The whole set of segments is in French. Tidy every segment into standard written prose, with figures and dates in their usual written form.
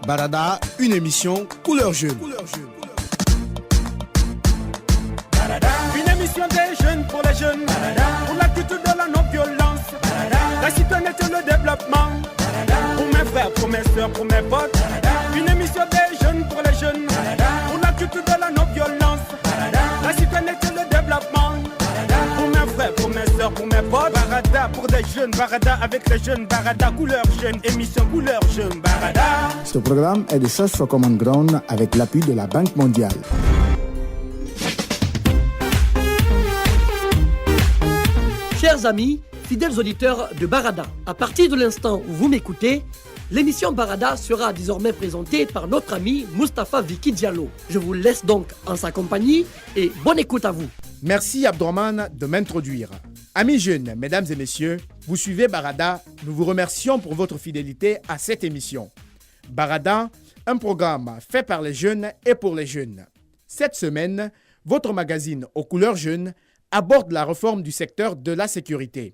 Barada, une émission couleur jeune. Une émission des jeunes pour les jeunes, pour la culture de la non-violence, la citoyenneté et le développement, pour mes frères, pour mes soeurs, pour mes potes. Une émission des jeunes pour les jeunes, pour la culture de la non-violence, la citoyenneté et le développement, pour mes frères, pour mes soeurs, pour mes potes. Barada pour des jeunes, Barada avec les jeunes, Barada couleur jeune, émission couleur jeune, Barada. Ce programme est de Search for Common Ground avec l'appui de la Banque mondiale. Chers amis, fidèles auditeurs de Barada, à partir de l'instant où vous m'écoutez, l'émission Barada sera désormais présentée par notre ami Mustapha Viki Diallo. Je vous laisse donc en sa compagnie et bonne écoute à vous. Merci Abdourahmane de m'introduire. Amis jeunes, mesdames et messieurs, vous suivez Barada. Nous vous remercions pour votre fidélité à cette émission. Barada, un programme fait par les jeunes et pour les jeunes. Cette semaine, votre magazine aux couleurs jeunes aborde la réforme du secteur de la sécurité.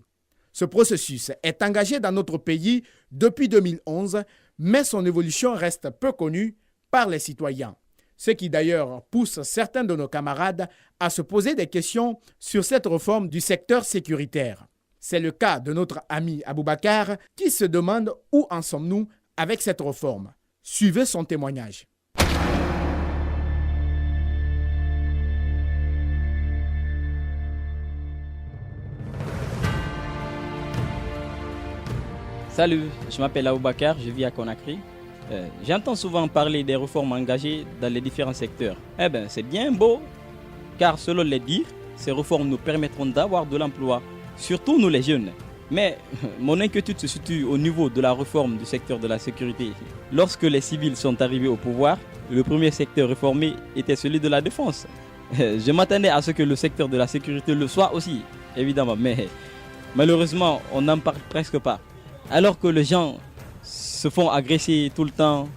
Ce processus est engagé dans notre pays depuis 2011, mais son évolution reste peu connue par les citoyens. Ce qui d'ailleurs pousse certains de nos camarades à se poser des questions sur cette réforme du secteur sécuritaire. C'est le cas de notre ami Aboubacar qui se demande où en sommes-nous avec cette réforme. Suivez son témoignage. Salut, je m'appelle Aboubacar, je vis à Conakry. J'entends souvent parler des réformes engagées dans les différents secteurs. C'est bien beau, car selon les dires, ces réformes nous permettront d'avoir de l'emploi, surtout nous les jeunes. Mais mon inquiétude se situe au niveau de la réforme du secteur de la sécurité. Lorsque les civils sont arrivés au pouvoir, le premier secteur réformé était celui de la défense. Je m'attendais à ce que le secteur de la sécurité le soit aussi, évidemment, mais malheureusement, on n'en parle presque pas. Alors que les gens se font agresser tout le temps,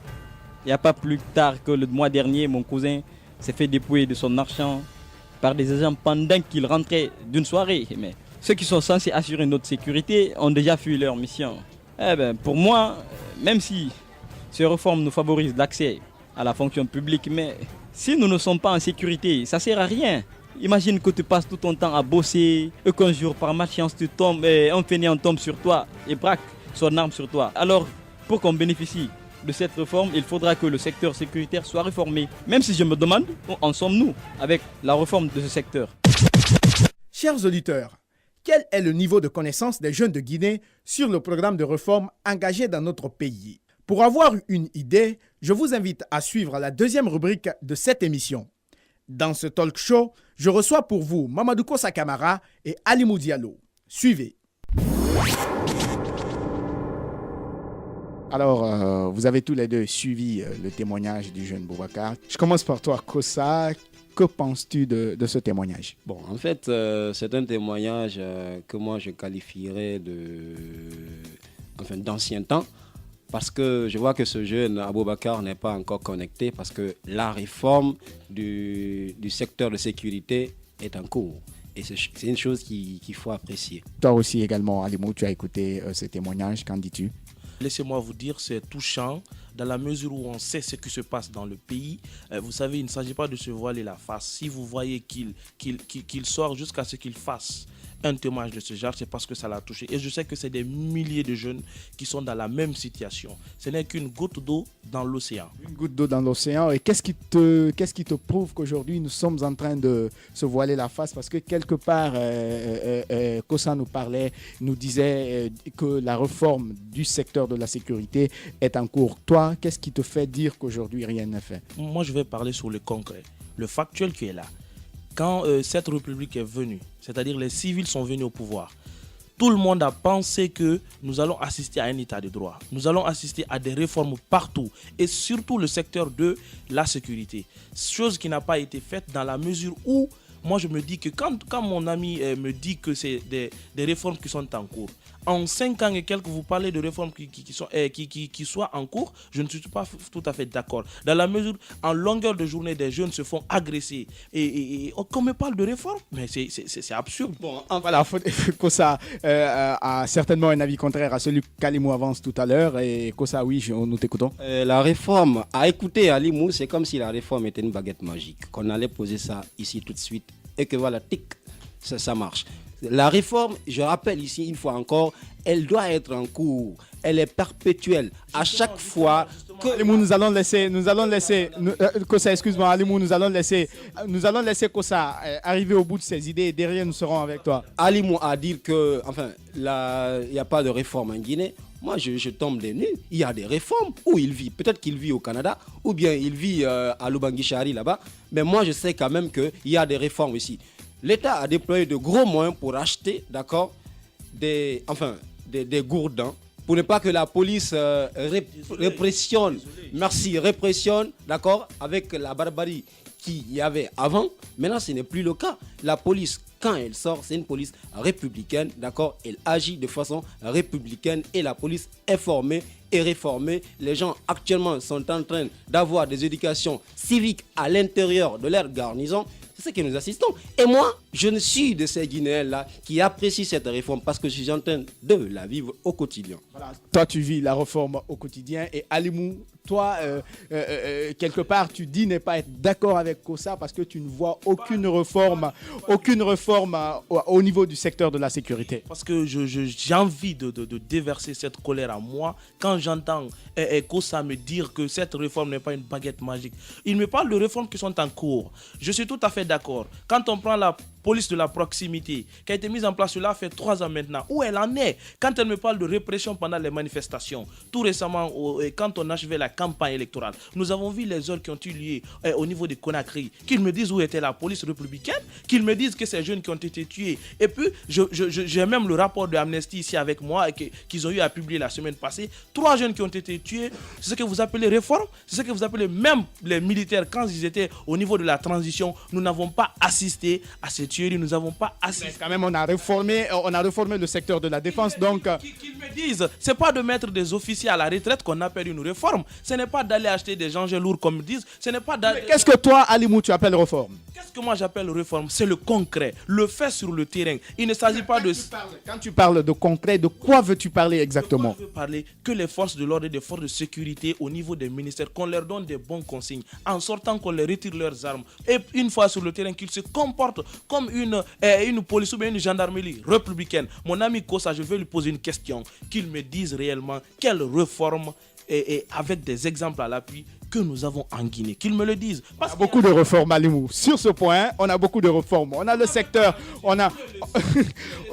il n'y a pas plus tard que le mois dernier, mon cousin s'est fait dépouiller de son argent par des agents pendant qu'il rentrait d'une soirée. Mais ceux qui sont censés assurer notre sécurité ont déjà fui leur mission. Pour moi, même si ces réformes nous favorisent l'accès à la fonction publique, mais si nous ne sommes pas en sécurité, ça ne sert à rien. Imagine que tu passes tout ton temps à bosser et qu'un jour par malchance tu tombes et un fainéant tombe sur toi et braque son arme sur toi. Alors, pour qu'on bénéficie de cette réforme, il faudra que le secteur sécuritaire soit réformé. Même si je me demande où en sommes-nous avec la réforme de ce secteur. Chers auditeurs, quel est le niveau de connaissance des jeunes de Guinée sur le programme de réforme engagé dans notre pays? Pour avoir une idée, je vous invite à suivre la deuxième rubrique de cette émission. Dans ce talk show, je reçois pour vous Mamadou Kossa Kamara et Alimou Diallo. Suivez. Alors, vous avez tous les deux suivi le témoignage du jeune Boubacar. Je commence par toi, Kossa. Que penses-tu de ce témoignage? Bon, en fait, c'est un témoignage que moi je qualifierais d'ancien temps. Parce que je vois que ce jeune Aboubacar n'est pas encore connecté parce que la réforme du secteur de sécurité est en cours. Et c'est une chose qu'il faut apprécier. Toi aussi également, Alimou, tu as écouté ce témoignage. Qu'en dis-tu? Laissez-moi vous dire, c'est touchant dans la mesure où on sait ce qui se passe dans le pays. Vous savez, il ne s'agit pas de se voiler la face. Si vous voyez qu'il sort jusqu'à ce qu'il fasse un témoignage de ce genre, c'est parce que ça l'a touché. Et je sais que c'est des milliers de jeunes qui sont dans la même situation. Ce n'est qu'une goutte d'eau dans l'océan. Une goutte d'eau dans l'océan. Et qu'est-ce qui te prouve qu'aujourd'hui nous sommes en train de se voiler la face? Parce que quelque part, Kossa nous disait que la réforme du secteur de la sécurité est en cours. Toi, qu'est-ce qui te fait dire qu'aujourd'hui rien n'est fait? Moi, je vais parler sur le concret, le factuel qui est là. Quand cette république est venue, c'est-à-dire les civils sont venus au pouvoir, tout le monde a pensé que nous allons assister à un état de droit. Nous allons assister à des réformes partout et surtout le secteur de la sécurité. Chose qui n'a pas été faite dans la mesure où moi je me dis que quand mon ami me dit que c'est des réformes qui sont en cours, en 5 ans et quelques, vous parlez de réformes qui soient en cours, je ne suis pas tout à fait d'accord. Dans la mesure, en longueur de journée, des jeunes se font agresser. Et qu'on me parle de réformes, mais c'est absurde. Bon, voilà, Kossa a certainement un avis contraire à celui qu'Alimou avance tout à l'heure. Et Kossa, oui, nous t'écoutons. La réforme, à écouter Alimou, c'est comme si la réforme était une baguette magique, qu'on allait poser ça ici tout de suite et que voilà, tic, ça marche. La réforme, je rappelle ici une fois encore, elle doit être en cours, elle est perpétuelle. À chaque fois que... Alimou, nous allons laisser, Kossa, excuse-moi, Alimou, nous allons laisser Kossa arriver au bout de ses idées et derrière nous serons avec toi. Alimou a dit que, enfin, il n'y a pas de réforme en Guinée. Moi, je tombe des nues. Il y a des réformes où il vit. Peut-être qu'il vit au Canada ou bien il vit à Lubangui-Chari là-bas. Mais moi, je sais quand même qu'il y a des réformes ici. L'État a déployé de gros moyens pour acheter, d'accord, des gourdins, pour ne pas que la police répressionne, d'accord, avec la barbarie qu'il y avait avant. Maintenant, ce n'est plus le cas. La police, quand elle sort, c'est une police républicaine, d'accord, elle agit de façon républicaine et la police est formée et réformée. Les gens actuellement sont en train d'avoir des éducations civiques à l'intérieur de leur garnison. C'est ce que nous assistons. Et moi, je ne suis de ces Guinéens-là qui apprécient cette réforme parce que je suis en train de la vivre au quotidien. Voilà. Toi, tu vis la réforme au quotidien. Et Alimou, toi, quelque part, tu dis ne pas être d'accord avec Kossa parce que tu ne vois aucune réforme au niveau du secteur de la sécurité. Parce que j'ai envie de déverser cette colère à moi quand j'entends Kossa me dire que cette réforme n'est pas une baguette magique. Il me parle de réformes qui sont en cours. Je suis tout à fait d'accord. Quand on prend la police de la proximité qui a été mise en place, cela fait 3 ans maintenant, où elle en est? Quand elle me parle de répression pendant les manifestations, tout récemment, quand on achevait la campagne électorale, nous avons vu les heures qui ont eu lieu au niveau de Conakry, qu'ils me disent où était la police républicaine, qu'ils me disent que ces jeunes qui ont été tués. Et puis, j'ai même le rapport de Amnesty ici avec moi, qu'ils ont eu à publier la semaine passée. 3 jeunes qui ont été tués, c'est ce que vous appelez réforme, c'est ce que vous appelez même les militaires, quand ils étaient au niveau de la transition, nous n'avons pas assisté à ces tueries, nous n'avons pas assisté. Mais quand même, on a réformé le secteur de la défense, donc... Qu'ils me disent, c'est pas de mettre des officiers à la retraite qu'on appelle une réforme, ce n'est pas d'aller acheter des engins lourds comme ils disent, ce n'est pas d'aller... Qu'est-ce que toi, Alimou, tu appelles réforme? Qu'est-ce que moi j'appelle réforme? C'est le concret, le fait sur le terrain. Il ne s'agit pas de... Quand tu parles de concret, de quoi veux-tu parler exactement? Je veux parler que les forces de l'ordre et des forces de sécurité au niveau des ministères, qu'on leur donne des bons consignes, en sortant qu'on leur retire leurs armes. Et une fois sur le terrain, qu'ils se comportent comme une police ou bien une gendarmerie républicaine. Mon ami Kossa, je vais lui poser une question, qu'il me dise réellement quelle réforme, et avec des exemples à l'appui, que nous avons en Guinée, qu'ils me le disent. Parce qu'il y a beaucoup de réformes, Alimou. Sur ce point, on a beaucoup de réformes. On a le secteur, on a...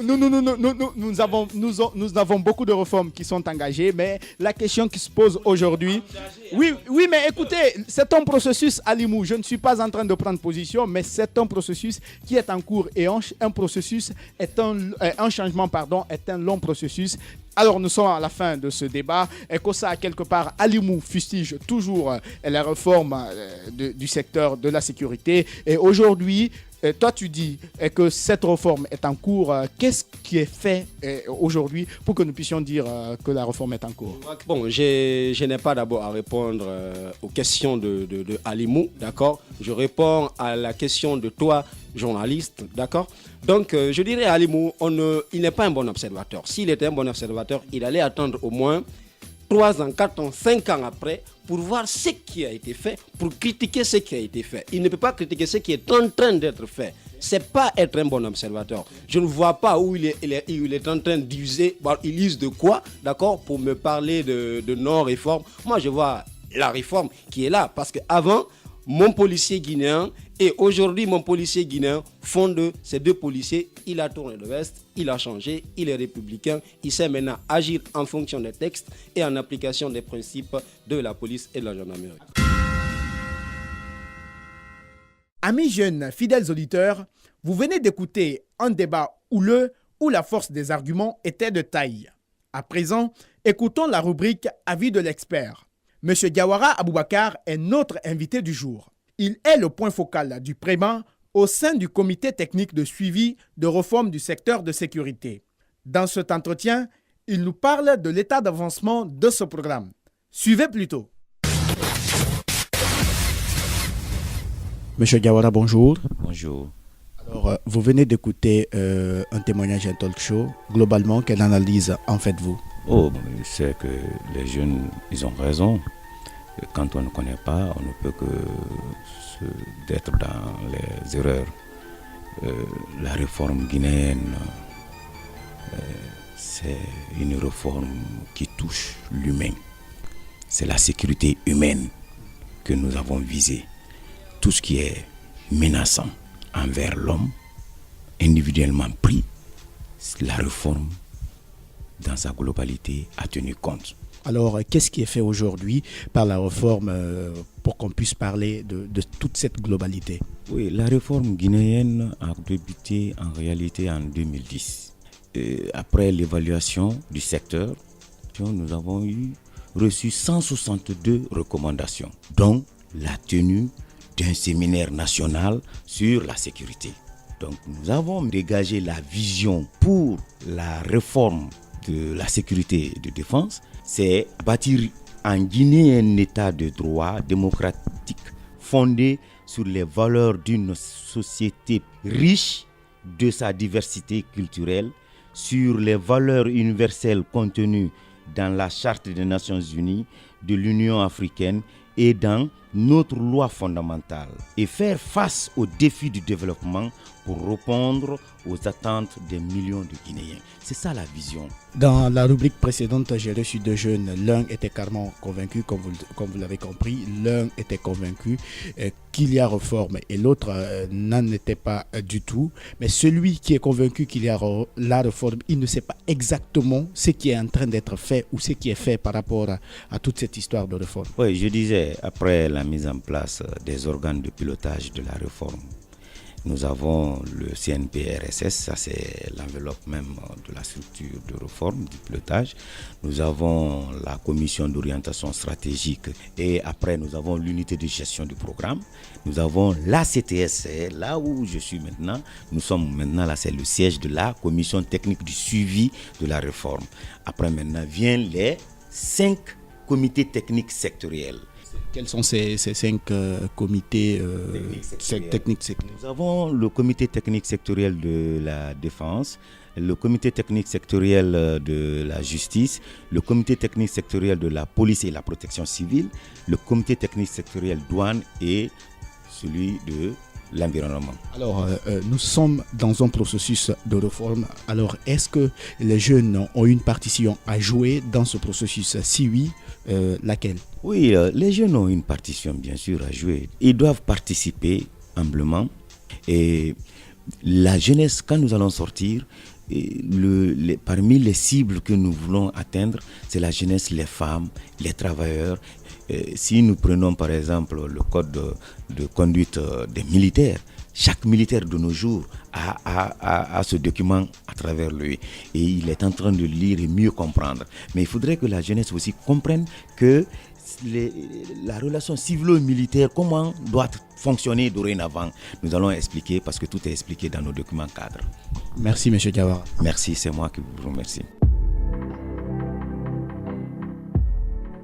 nous avons beaucoup de réformes qui sont engagées, mais la question qui se pose aujourd'hui... Oui, mais écoutez, c'est un processus, Alimou. Je ne suis pas en train de prendre position, mais c'est un processus qui est en cours et un changement, est un long processus. Alors, nous sommes à la fin de ce débat. Et Kossa, quelque part, Alimou fustige toujours la réforme du secteur de la sécurité. Et aujourd'hui, toi, tu dis que cette réforme est en cours. Qu'est-ce qui est fait aujourd'hui pour que nous puissions dire que la réforme est en cours? Bon, je n'ai pas d'abord à répondre aux questions de Alimou, d'accord? Je réponds à la question de toi, journaliste, d'accord? Donc, je dirais à Alimou, il n'est pas un bon observateur. S'il était un bon observateur, il allait attendre au moins 3 ans, 4 ans, 5 ans après pour voir ce qui a été fait, pour critiquer ce qui a été fait. Il ne peut pas critiquer ce qui est en train d'être fait. Ce n'est pas être un bon observateur. Je ne vois pas où il est en train d'user, il use de quoi, d'accord, pour me parler de non-réforme. Moi, je vois la réforme qui est là, parce qu'avant, mon policier guinéen et aujourd'hui mon policier guinéen font de ces 2 policiers, il a tourné de veste, il a changé, il est républicain, il sait maintenant agir en fonction des textes et en application des principes de la police et de la gendarmerie. Amis jeunes, fidèles auditeurs, vous venez d'écouter un débat houleux où la force des arguments était de taille. À présent, écoutons la rubrique Avis de l'expert. Monsieur Diawara Aboubakar est notre invité du jour. Il est le point focal du prémat au sein du comité technique de suivi de réforme du secteur de sécurité. Dans cet entretien, il nous parle de l'état d'avancement de ce programme. Suivez plutôt. Monsieur Diawara, bonjour. Bonjour. Alors, vous venez d'écouter un témoignage, un talk show. Globalement, quelle analyse en faites-vous? C'est que les jeunes, ils ont raison. Quand on ne connaît pas, on ne peut que d'être dans les erreurs. La réforme guinéenne, c'est une réforme qui touche l'humain. C'est la sécurité humaine que nous avons visée. Tout ce qui est menaçant envers l'homme, individuellement pris, la réforme, dans sa globalité, a tenu compte. Alors, qu'est-ce qui est fait aujourd'hui par la réforme pour qu'on puisse parler de toute cette globalité? Oui, la réforme guinéenne a débuté en réalité en 2010. Après l'évaluation du secteur, nous avons reçu 162 recommandations, dont la tenue d'un séminaire national sur la sécurité. Donc nous avons dégagé la vision pour la réforme de la sécurité et de défense, c'est bâtir en Guinée un état de droit démocratique fondé sur les valeurs d'une société riche de sa diversité culturelle, sur les valeurs universelles contenues dans la Charte des Nations Unies, de l'Union africaine et dans notre loi fondamentale, et faire face aux défis du développement pour répondre aux attentes des millions de Guinéens. C'est ça la vision. Dans la rubrique précédente, j'ai reçu deux jeunes. L'un était carrément convaincu, comme vous l'avez compris. L'un était convaincu qu'il y a réforme et l'autre n'en était pas du tout. Mais celui qui est convaincu qu'il y a la réforme, il ne sait pas exactement ce qui est en train d'être fait ou ce qui est fait par rapport à toute cette histoire de réforme. Oui, je disais, après la mise en place des organes de pilotage de la réforme, nous avons le CNPRSS, ça c'est l'enveloppe même de la structure de réforme, du pilotage. Nous avons la commission d'orientation stratégique et après nous avons l'unité de gestion du programme. Nous avons la CTS, c'est là où je suis maintenant. Nous sommes maintenant là, c'est le siège de la commission technique du suivi de la réforme. Après maintenant viennent les 5 comités techniques sectoriels. Quels sont ces 5 comités techniques sectoriels? Nous avons le comité technique sectoriel de la défense, le comité technique sectoriel de la justice, le comité technique sectoriel de la police et la protection civile, le comité technique sectoriel douane et celui de l'environnement. Alors, nous sommes dans un processus de réforme. Alors, est-ce que les jeunes ont une partition à jouer dans ce processus? Si oui, laquelle? Oui, les jeunes ont une partition bien sûr à jouer. Ils doivent participer humblement. Et la jeunesse, quand nous allons sortir, parmi les cibles que nous voulons atteindre, c'est la jeunesse, les femmes, les travailleurs. Si nous prenons par exemple le code de conduite des militaires, chaque militaire de nos jours a ce document à travers lui et il est en train de lire et mieux comprendre. Mais il faudrait que la jeunesse aussi comprenne que la relation civilo-militaire, comment doit fonctionner dorénavant. Nous allons expliquer parce que tout est expliqué dans nos documents cadres. Merci M. Diawara. Merci, c'est moi qui vous remercie.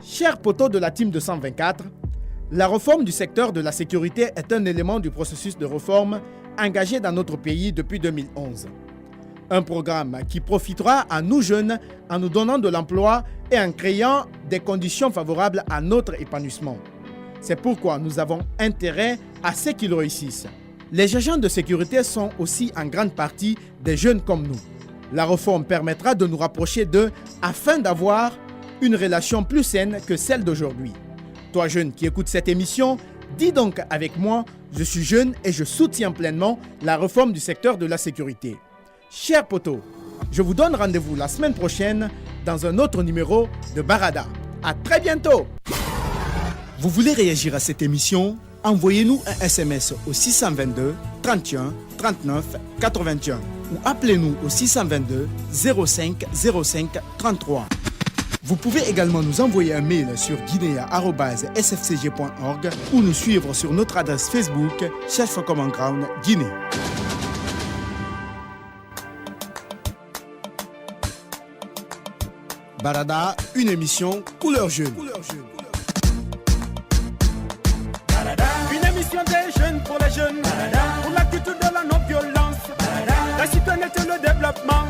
Chers poteaux de la team 224, la réforme du secteur de la sécurité est un élément du processus de réforme engagé dans notre pays depuis 2011. Un programme qui profitera à nous jeunes en nous donnant de l'emploi et en créant des conditions favorables à notre épanouissement. C'est pourquoi nous avons intérêt à ce qu'ils réussissent. Les agents de sécurité sont aussi en grande partie des jeunes comme nous. La réforme permettra de nous rapprocher d'eux afin d'avoir une relation plus saine que celle d'aujourd'hui. Toi jeune qui écoute cette émission, dis donc avec moi, je suis jeune et je soutiens pleinement la réforme du secteur de la sécurité. Chers potos, je vous donne rendez-vous la semaine prochaine dans un autre numéro de Barada. À très bientôt. Vous voulez réagir à cette émission? Envoyez-nous un SMS au 622 31 39 81 ou appelez-nous au 622 05 05 33. Vous pouvez également nous envoyer un mail sur guinea@sfcg.org ou nous suivre sur notre adresse Facebook Search for Common Ground Guinée. Barada, une émission couleur jeune. Une émission des jeunes pour les jeunes, pour la culture de la non-violence, la citoyenneté et le développement,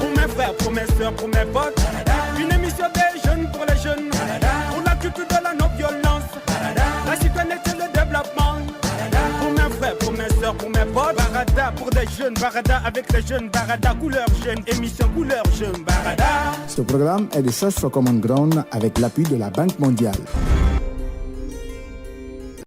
pour mes frères, pour mes soeurs, pour mes potes. Une émission des jeunes pour les jeunes, pour la culture de la non-violence, la citoyenneté et le développement, pour mes frères, pour mes soeurs, pour mes potes. Barada pour des jeunes, Barada avec les jeunes, Barada couleur jeune, émission couleur jeune, Barada. Ce programme est de Search for Common Ground avec l'appui de la Banque mondiale.